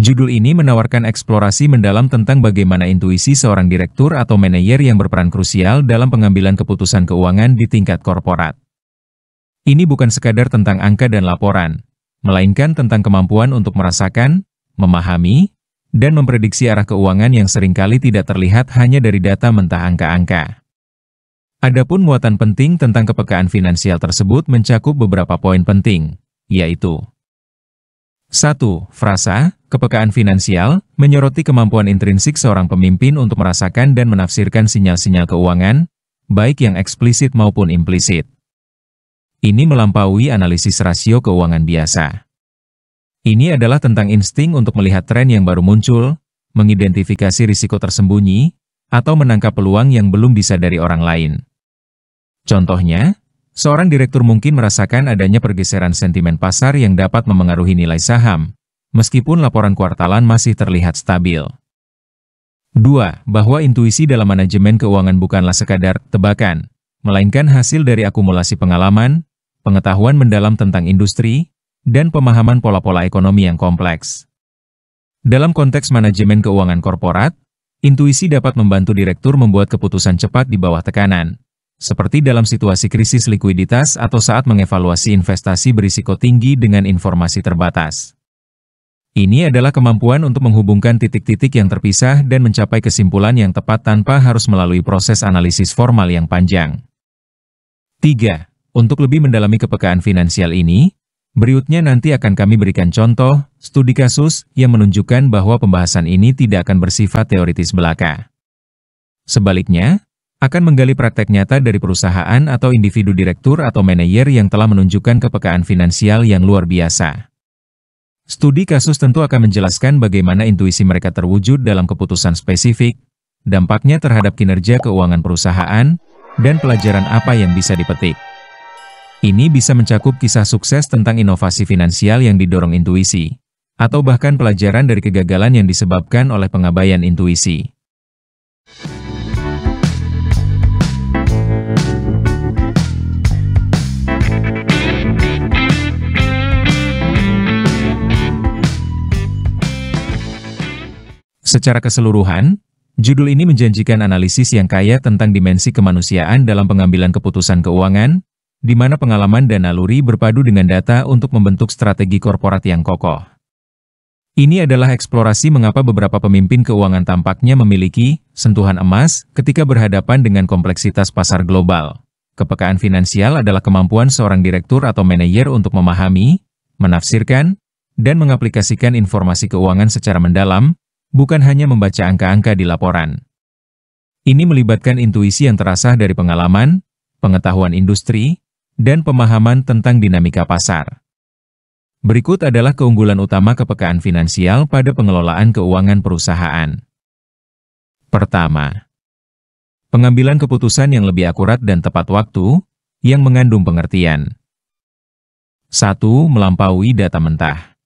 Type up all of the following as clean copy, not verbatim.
Judul ini menawarkan eksplorasi mendalam tentang bagaimana intuisi seorang direktur atau manajer yang berperan krusial dalam pengambilan keputusan keuangan di tingkat korporat. Ini bukan sekadar tentang angka dan laporan, melainkan tentang kemampuan untuk merasakan, memahami, dan memprediksi arah keuangan yang seringkali tidak terlihat hanya dari data mentah angka-angka. Adapun muatan penting tentang kepekaan finansial tersebut mencakup beberapa poin penting, yaitu 1. Frasa, kepekaan finansial, menyoroti kemampuan intrinsik seorang pemimpin untuk merasakan dan menafsirkan sinyal-sinyal keuangan, baik yang eksplisit maupun implisit. Ini melampaui analisis rasio keuangan biasa. Ini adalah tentang insting untuk melihat tren yang baru muncul, mengidentifikasi risiko tersembunyi, atau menangkap peluang yang belum disadari orang lain. Contohnya, seorang direktur mungkin merasakan adanya pergeseran sentimen pasar yang dapat memengaruhi nilai saham, meskipun laporan kuartalan masih terlihat stabil. 2. Bahwa intuisi dalam manajemen keuangan bukanlah sekadar tebakan, melainkan hasil dari akumulasi pengalaman, pengetahuan mendalam tentang industri, dan pemahaman pola-pola ekonomi yang kompleks. Dalam konteks manajemen keuangan korporat, intuisi dapat membantu direktur membuat keputusan cepat di bawah tekanan, seperti dalam situasi krisis likuiditas atau saat mengevaluasi investasi berisiko tinggi dengan informasi terbatas. Ini adalah kemampuan untuk menghubungkan titik-titik yang terpisah dan mencapai kesimpulan yang tepat tanpa harus melalui proses analisis formal yang panjang. 3. Untuk lebih mendalami kepekaan finansial ini, berikutnya nanti akan kami berikan contoh, studi kasus, yang menunjukkan bahwa pembahasan ini tidak akan bersifat teoritis belaka. Sebaliknya, akan menggali praktek nyata dari perusahaan atau individu direktur atau manajer yang telah menunjukkan kepekaan finansial yang luar biasa. Studi kasus tentu akan menjelaskan bagaimana intuisi mereka terwujud dalam keputusan spesifik, dampaknya terhadap kinerja keuangan perusahaan, dan pelajaran apa yang bisa dipetik. Ini bisa mencakup kisah sukses tentang inovasi finansial yang didorong intuisi, atau bahkan pelajaran dari kegagalan yang disebabkan oleh pengabaian intuisi. Secara keseluruhan, judul ini menjanjikan analisis yang kaya tentang dimensi kemanusiaan dalam pengambilan keputusan keuangan, di mana pengalaman dan naluri berpadu dengan data untuk membentuk strategi korporat yang kokoh. Ini adalah eksplorasi mengapa beberapa pemimpin keuangan tampaknya memiliki sentuhan emas ketika berhadapan dengan kompleksitas pasar global. Kepekaan finansial adalah kemampuan seorang direktur atau manajer untuk memahami, menafsirkan, dan mengaplikasikan informasi keuangan secara mendalam, bukan hanya membaca angka-angka di laporan. Ini melibatkan intuisi yang terasah dari pengalaman, pengetahuan industri, dan pemahaman tentang dinamika pasar. Berikut adalah keunggulan utama kepekaan finansial pada pengelolaan keuangan perusahaan. Pertama, pengambilan keputusan yang lebih akurat dan tepat waktu, yang mengandung pengertian. 1. Melampaui data mentah.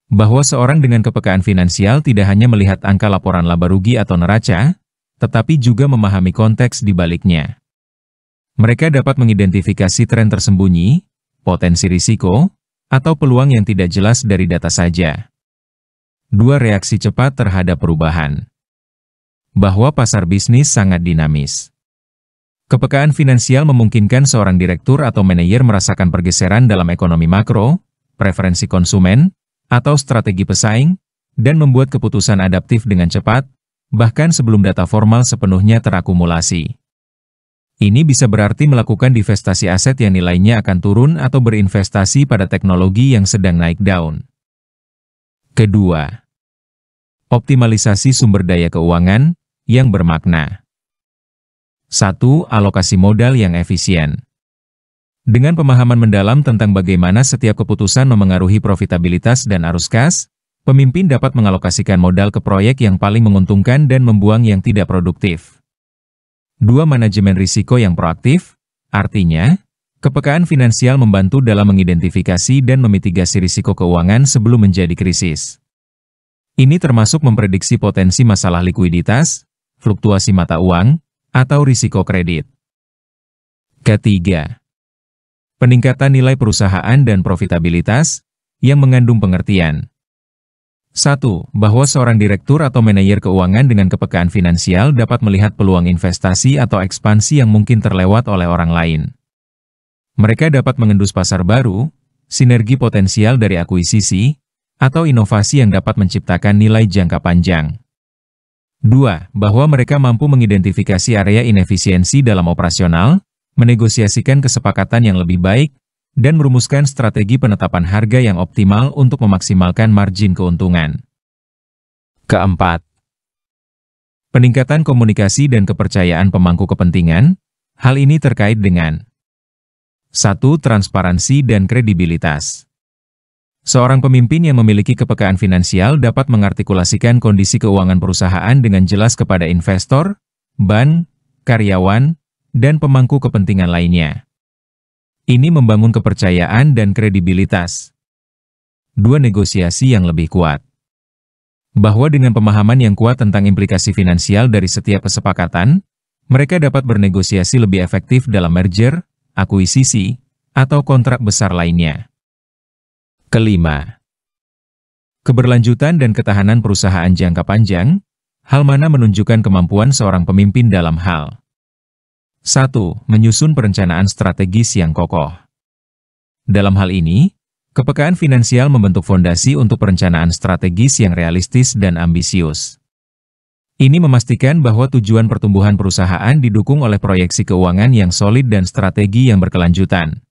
Bahwa seorang dengan kepekaan finansial tidak hanya melihat angka laporan laba rugi atau neraca, tetapi juga memahami konteks di baliknya. Mereka dapat mengidentifikasi tren tersembunyi, potensi risiko, atau peluang yang tidak jelas dari data saja. 2. Reaksi cepat terhadap perubahan. Bahwa pasar bisnis sangat dinamis. Kepekaan finansial memungkinkan seorang direktur atau manajer merasakan pergeseran dalam ekonomi makro, preferensi konsumen, atau strategi pesaing, dan membuat keputusan adaptif dengan cepat, bahkan sebelum data formal sepenuhnya terakumulasi. Ini bisa berarti melakukan divestasi aset yang nilainya akan turun atau berinvestasi pada teknologi yang sedang naik daun. Kedua, optimalisasi sumber daya keuangan yang bermakna. 1. Alokasi modal yang efisien. Dengan pemahaman mendalam tentang bagaimana setiap keputusan memengaruhi profitabilitas dan arus kas, pemimpin dapat mengalokasikan modal ke proyek yang paling menguntungkan dan membuang yang tidak produktif. 2. Manajemen risiko yang proaktif, artinya, kepekaan finansial membantu dalam mengidentifikasi dan memitigasi risiko keuangan sebelum menjadi krisis. Ini termasuk memprediksi potensi masalah likuiditas, fluktuasi mata uang, atau risiko kredit. Ketiga, peningkatan nilai perusahaan dan profitabilitas, yang mengandung pengertian. 1. Bahwa seorang direktur atau manajer keuangan dengan kepekaan finansial dapat melihat peluang investasi atau ekspansi yang mungkin terlewat oleh orang lain. Mereka dapat mengendus pasar baru, sinergi potensial dari akuisisi, atau inovasi yang dapat menciptakan nilai jangka panjang. 2. Bahwa mereka mampu mengidentifikasi area inefisiensi dalam operasional, menegosiasikan kesepakatan yang lebih baik, dan merumuskan strategi penetapan harga yang optimal untuk memaksimalkan margin keuntungan. Keempat, peningkatan komunikasi dan kepercayaan pemangku kepentingan. Hal ini terkait dengan 1. Transparansi dan kredibilitas. Seorang pemimpin yang memiliki kepekaan finansial dapat mengartikulasikan kondisi keuangan perusahaan dengan jelas kepada investor, bank, karyawan, dan pemangku kepentingan lainnya. Ini membangun kepercayaan dan kredibilitas. 2. Negosiasi yang lebih kuat. Bahwa dengan pemahaman yang kuat tentang implikasi finansial dari setiap kesepakatan, mereka dapat bernegosiasi lebih efektif dalam merger, akuisisi, atau kontrak besar lainnya. Kelima, keberlanjutan dan ketahanan perusahaan jangka panjang. Hal mana menunjukkan kemampuan seorang pemimpin dalam hal 1. Menyusun perencanaan strategis yang kokoh. Dalam hal ini, kepekaan finansial membentuk fondasi untuk perencanaan strategis yang realistis dan ambisius. Ini memastikan bahwa tujuan pertumbuhan perusahaan didukung oleh proyeksi keuangan yang solid dan strategi yang berkelanjutan.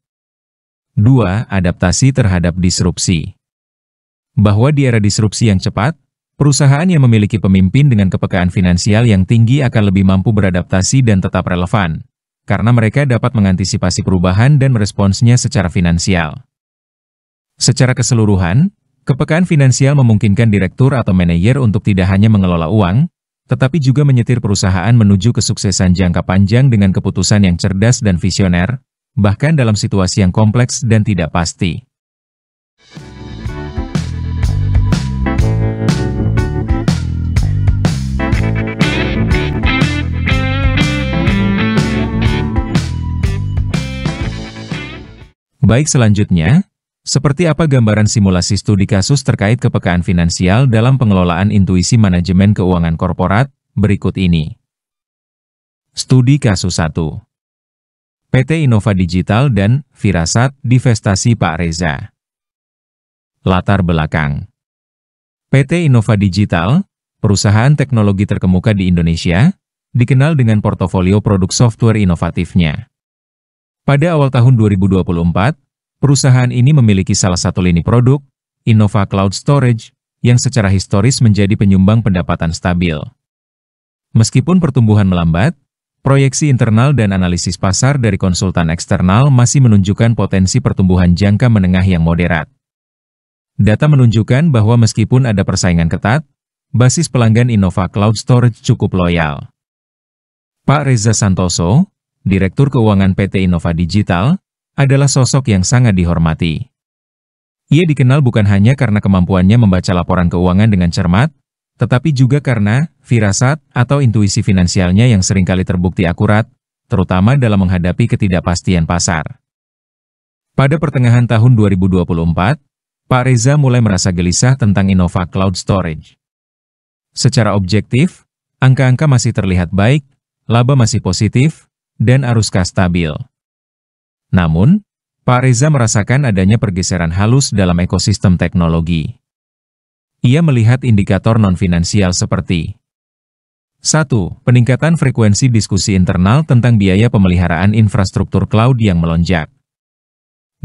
2. Adaptasi terhadap disrupsi. Bahwa di era disrupsi yang cepat, perusahaan yang memiliki pemimpin dengan kepekaan finansial yang tinggi akan lebih mampu beradaptasi dan tetap relevan, karena mereka dapat mengantisipasi perubahan dan meresponsnya secara finansial. Secara keseluruhan, kepekaan finansial memungkinkan direktur atau manajer untuk tidak hanya mengelola uang, tetapi juga menyetir perusahaan menuju kesuksesan jangka panjang dengan keputusan yang cerdas dan visioner, bahkan dalam situasi yang kompleks dan tidak pasti. Baik, selanjutnya, seperti apa gambaran simulasi studi kasus terkait kepekaan finansial dalam pengelolaan intuisi manajemen keuangan korporat, berikut ini. Studi kasus 1. PT Innova Digital dan Firasat Divestasi Pak Reza. Latar belakang. PT Innova Digital, perusahaan teknologi terkemuka di Indonesia, dikenal dengan portofolio produk software inovatifnya. Pada awal tahun 2024, perusahaan ini memiliki salah satu lini produk, Innova Cloud Storage, yang secara historis menjadi penyumbang pendapatan stabil. Meskipun pertumbuhan melambat, proyeksi internal dan analisis pasar dari konsultan eksternal masih menunjukkan potensi pertumbuhan jangka menengah yang moderat. Data menunjukkan bahwa meskipun ada persaingan ketat, basis pelanggan Innova Cloud Storage cukup loyal. Pak Reza Santoso, Direktur Keuangan PT Innova Digital, adalah sosok yang sangat dihormati. Ia dikenal bukan hanya karena kemampuannya membaca laporan keuangan dengan cermat, tetapi juga karena firasat atau intuisi finansialnya yang seringkali terbukti akurat, terutama dalam menghadapi ketidakpastian pasar. Pada pertengahan tahun 2024, Pak Reza mulai merasa gelisah tentang Innova Cloud Storage. Secara objektif, angka-angka masih terlihat baik, laba masih positif, dan arus kas stabil. Namun, Pak Reza merasakan adanya pergeseran halus dalam ekosistem teknologi. Ia melihat indikator non-finansial seperti 1. Peningkatan frekuensi diskusi internal tentang biaya pemeliharaan infrastruktur cloud yang melonjak.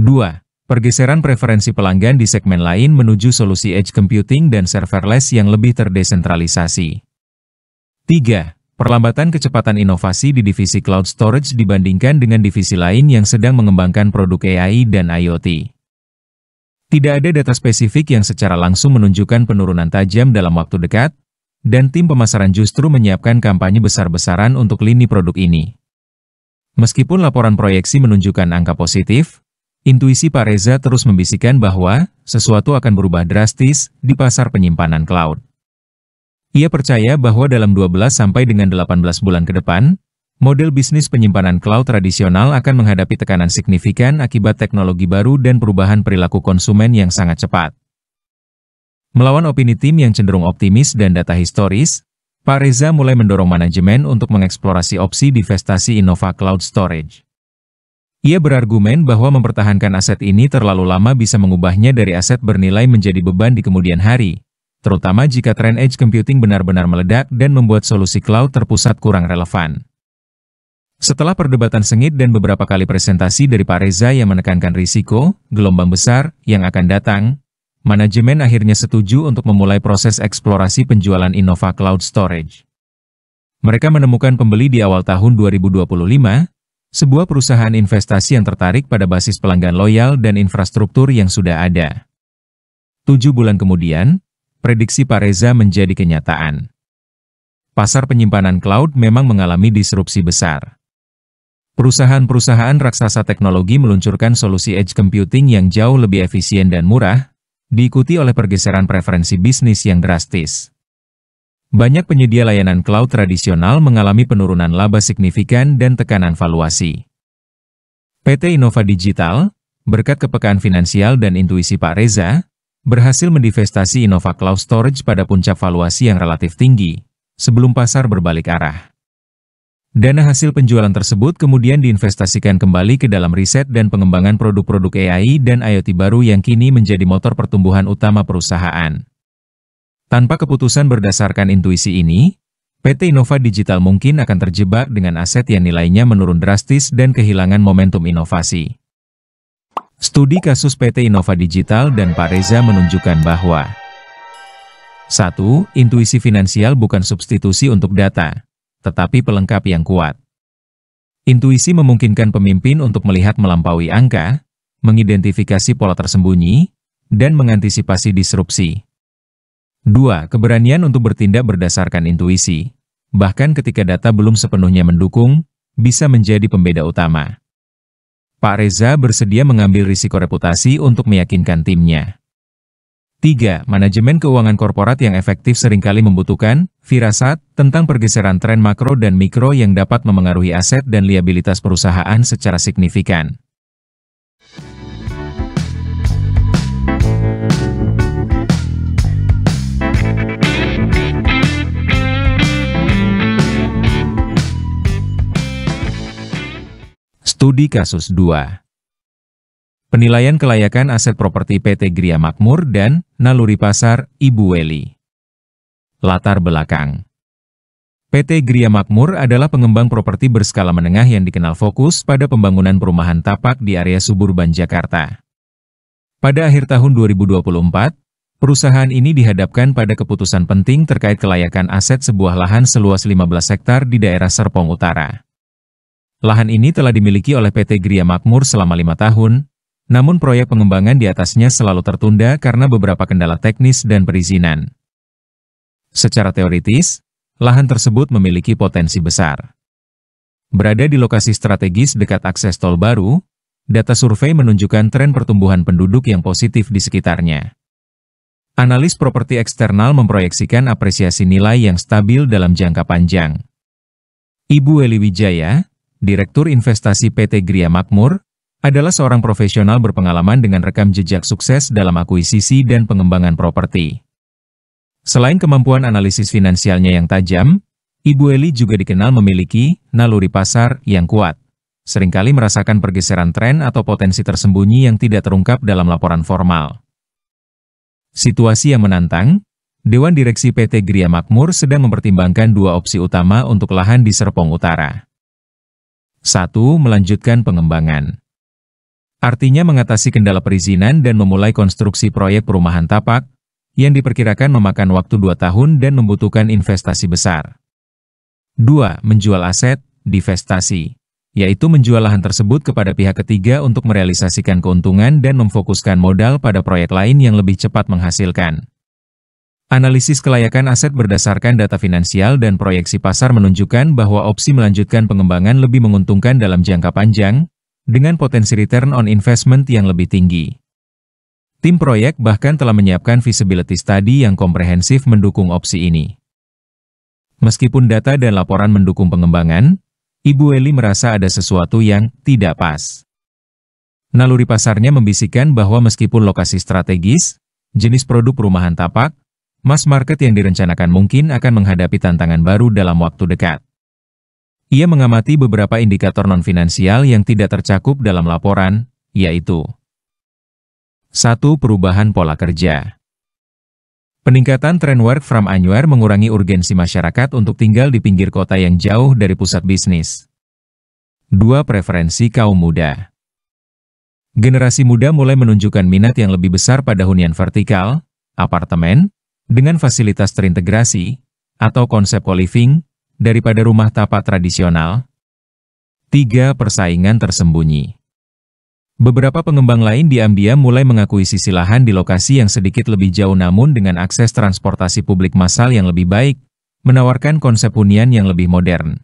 2. Pergeseran preferensi pelanggan di segmen lain menuju solusi edge computing dan serverless yang lebih terdesentralisasi. 3. Perlambatan kecepatan inovasi di divisi cloud storage dibandingkan dengan divisi lain yang sedang mengembangkan produk AI dan IoT. Tidak ada data spesifik yang secara langsung menunjukkan penurunan tajam dalam waktu dekat, dan tim pemasaran justru menyiapkan kampanye besar-besaran untuk lini produk ini. Meskipun laporan proyeksi menunjukkan angka positif, intuisi Pak Reza terus membisikkan bahwa sesuatu akan berubah drastis di pasar penyimpanan cloud. Ia percaya bahwa dalam 12 sampai dengan 18 bulan ke depan, model bisnis penyimpanan cloud tradisional akan menghadapi tekanan signifikan akibat teknologi baru dan perubahan perilaku konsumen yang sangat cepat. Melawan opini tim yang cenderung optimis dan data historis, Pak Reza mulai mendorong manajemen untuk mengeksplorasi opsi divestasi Innova Cloud Storage. Ia berargumen bahwa mempertahankan aset ini terlalu lama bisa mengubahnya dari aset bernilai menjadi beban di kemudian hari, terutama jika tren edge computing benar-benar meledak dan membuat solusi cloud terpusat kurang relevan. Setelah perdebatan sengit dan beberapa kali presentasi dari Pak Reza yang menekankan risiko, gelombang besar, yang akan datang, manajemen akhirnya setuju untuk memulai proses eksplorasi penjualan Innova Cloud Storage. Mereka menemukan pembeli di awal tahun 2025, sebuah perusahaan investasi yang tertarik pada basis pelanggan loyal dan infrastruktur yang sudah ada. 7 bulan kemudian, prediksi Pak Reza menjadi kenyataan. Pasar penyimpanan cloud memang mengalami disrupsi besar. Perusahaan-perusahaan raksasa teknologi meluncurkan solusi edge computing yang jauh lebih efisien dan murah, diikuti oleh pergeseran preferensi bisnis yang drastis. Banyak penyedia layanan cloud tradisional mengalami penurunan laba signifikan dan tekanan valuasi. PT Innova Digital, berkat kepekaan finansial dan intuisi Pak Reza, berhasil mendivestasi Innova Cloud Storage pada puncak valuasi yang relatif tinggi, sebelum pasar berbalik arah. Dana hasil penjualan tersebut kemudian diinvestasikan kembali ke dalam riset dan pengembangan produk-produk AI dan IoT baru yang kini menjadi motor pertumbuhan utama perusahaan. Tanpa keputusan berdasarkan intuisi ini, PT Innova Digital mungkin akan terjebak dengan aset yang nilainya menurun drastis dan kehilangan momentum inovasi. Studi kasus PT Innova Digital dan Pak Reza menunjukkan bahwa 1. Intuisi finansial bukan substitusi untuk data, tetapi pelengkap yang kuat. Intuisi memungkinkan pemimpin untuk melihat melampaui angka, mengidentifikasi pola tersembunyi, dan mengantisipasi disrupsi. 2. Keberanian untuk bertindak berdasarkan intuisi, bahkan ketika data belum sepenuhnya mendukung, bisa menjadi pembeda utama. Pak Reza bersedia mengambil risiko reputasi untuk meyakinkan timnya. 3. Manajemen keuangan korporat yang efektif seringkali membutuhkan firasat tentang pergeseran tren makro dan mikro yang dapat memengaruhi aset dan liabilitas perusahaan secara signifikan. Studi kasus 2. Penilaian kelayakan aset properti PT Gria Makmur dan Naluri Pasar, Ibu Weli. Latar belakang. PT Gria Makmur adalah pengembang properti berskala menengah yang dikenal fokus pada pembangunan perumahan tapak di area suburban Jakarta. Pada akhir tahun 2024, perusahaan ini dihadapkan pada keputusan penting terkait kelayakan aset sebuah lahan seluas 15 hektar di daerah Serpong Utara. Lahan ini telah dimiliki oleh PT Gria Makmur selama 5 tahun, namun proyek pengembangan di atasnya selalu tertunda karena beberapa kendala teknis dan perizinan. Secara teoritis, lahan tersebut memiliki potensi besar. Berada di lokasi strategis dekat akses tol baru, data survei menunjukkan tren pertumbuhan penduduk yang positif di sekitarnya. Analis properti eksternal memproyeksikan apresiasi nilai yang stabil dalam jangka panjang. Ibu Weli Wijaya, Direktur Investasi PT Gria Makmur, adalah seorang profesional berpengalaman dengan rekam jejak sukses dalam akuisisi dan pengembangan properti. Selain kemampuan analisis finansialnya yang tajam, Ibu Eli juga dikenal memiliki naluri pasar yang kuat, seringkali merasakan pergeseran tren atau potensi tersembunyi yang tidak terungkap dalam laporan formal. Situasi yang menantang, Dewan Direksi PT Gria Makmur sedang mempertimbangkan 2 opsi utama untuk lahan di Serpong Utara. 1. Melanjutkan pengembangan. Artinya mengatasi kendala perizinan dan memulai konstruksi proyek perumahan tapak, yang diperkirakan memakan waktu 2 tahun dan membutuhkan investasi besar. 2. Menjual aset, divestasi, yaitu menjual lahan tersebut kepada pihak ketiga untuk merealisasikan keuntungan dan memfokuskan modal pada proyek lain yang lebih cepat menghasilkan. Analisis kelayakan aset berdasarkan data finansial dan proyeksi pasar menunjukkan bahwa opsi melanjutkan pengembangan lebih menguntungkan dalam jangka panjang, dengan potensi return on investment yang lebih tinggi. Tim proyek bahkan telah menyiapkan feasibility study yang komprehensif mendukung opsi ini. Meskipun data dan laporan mendukung pengembangan, Ibu Eli merasa ada sesuatu yang tidak pas. Naluri pasarnya membisikkan bahwa meskipun lokasi strategis, jenis produk perumahan tapak, mass market yang direncanakan mungkin akan menghadapi tantangan baru dalam waktu dekat. Ia mengamati beberapa indikator non-finansial yang tidak tercakup dalam laporan, yaitu 1. Perubahan pola kerja. Peningkatan tren work from anywhere mengurangi urgensi masyarakat untuk tinggal di pinggir kota yang jauh dari pusat bisnis. 2. Preferensi kaum muda. Generasi muda mulai menunjukkan minat yang lebih besar pada hunian vertikal, apartemen, dengan fasilitas terintegrasi, atau konsep co-living, daripada rumah tapak tradisional. 3. Persaingan tersembunyi. Beberapa pengembang lain diam-diam mulai mengakuisisi lahan di lokasi yang sedikit lebih jauh namun dengan akses transportasi publik massal yang lebih baik, menawarkan konsep hunian yang lebih modern.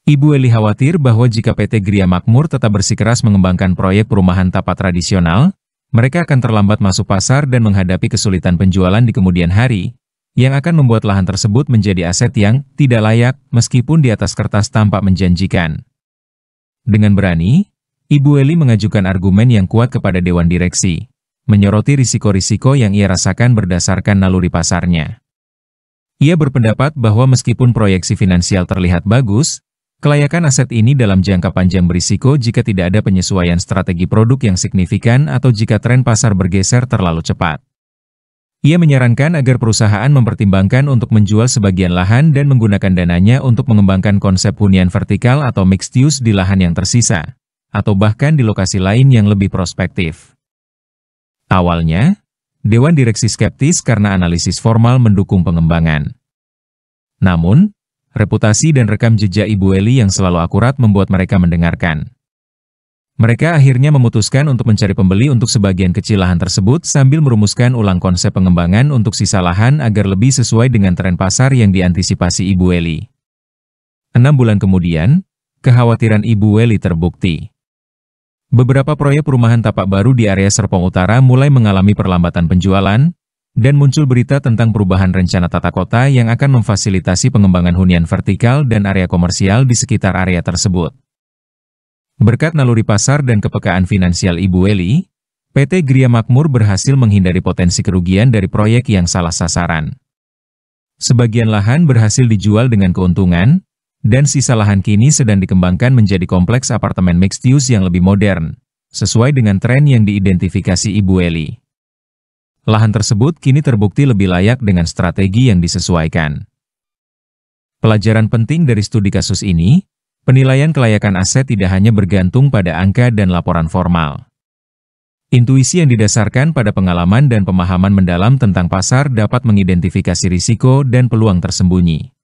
Ibu Eli khawatir bahwa jika PT Gria Makmur tetap bersikeras mengembangkan proyek perumahan tapak tradisional, mereka akan terlambat masuk pasar dan menghadapi kesulitan penjualan di kemudian hari, yang akan membuat lahan tersebut menjadi aset yang tidak layak meskipun di atas kertas tampak menjanjikan. Dengan berani, Ibu Eli mengajukan argumen yang kuat kepada Dewan Direksi, menyoroti risiko-risiko yang ia rasakan berdasarkan naluri pasarnya. Ia berpendapat bahwa meskipun proyeksi finansial terlihat bagus, kelayakan aset ini dalam jangka panjang berisiko jika tidak ada penyesuaian strategi produk yang signifikan atau jika tren pasar bergeser terlalu cepat. Ia menyarankan agar perusahaan mempertimbangkan untuk menjual sebagian lahan dan menggunakan dananya untuk mengembangkan konsep hunian vertikal atau mixed use di lahan yang tersisa, atau bahkan di lokasi lain yang lebih prospektif. Awalnya, Dewan Direksi skeptis karena analisis formal mendukung pengembangan. Namun, reputasi dan rekam jejak Ibu Eli yang selalu akurat membuat mereka mendengarkan. Mereka akhirnya memutuskan untuk mencari pembeli untuk sebagian kecil lahan tersebut sambil merumuskan ulang konsep pengembangan untuk sisa lahan agar lebih sesuai dengan tren pasar yang diantisipasi Ibu Eli. 6 bulan kemudian, kekhawatiran Ibu Eli terbukti. Beberapa proyek perumahan tapak baru di area Serpong Utara mulai mengalami perlambatan penjualan, dan muncul berita tentang perubahan rencana tata kota yang akan memfasilitasi pengembangan hunian vertikal dan area komersial di sekitar area tersebut. Berkat naluri pasar dan kepekaan finansial Ibu Eli, PT Gria Makmur berhasil menghindari potensi kerugian dari proyek yang salah sasaran. Sebagian lahan berhasil dijual dengan keuntungan, dan sisa lahan kini sedang dikembangkan menjadi kompleks apartemen mixed use yang lebih modern, sesuai dengan tren yang diidentifikasi Ibu Eli. Lahan tersebut kini terbukti lebih layak dengan strategi yang disesuaikan. Pelajaran penting dari studi kasus ini, penilaian kelayakan aset tidak hanya bergantung pada angka dan laporan formal. Intuisi yang didasarkan pada pengalaman dan pemahaman mendalam tentang pasar dapat mengidentifikasi risiko dan peluang tersembunyi.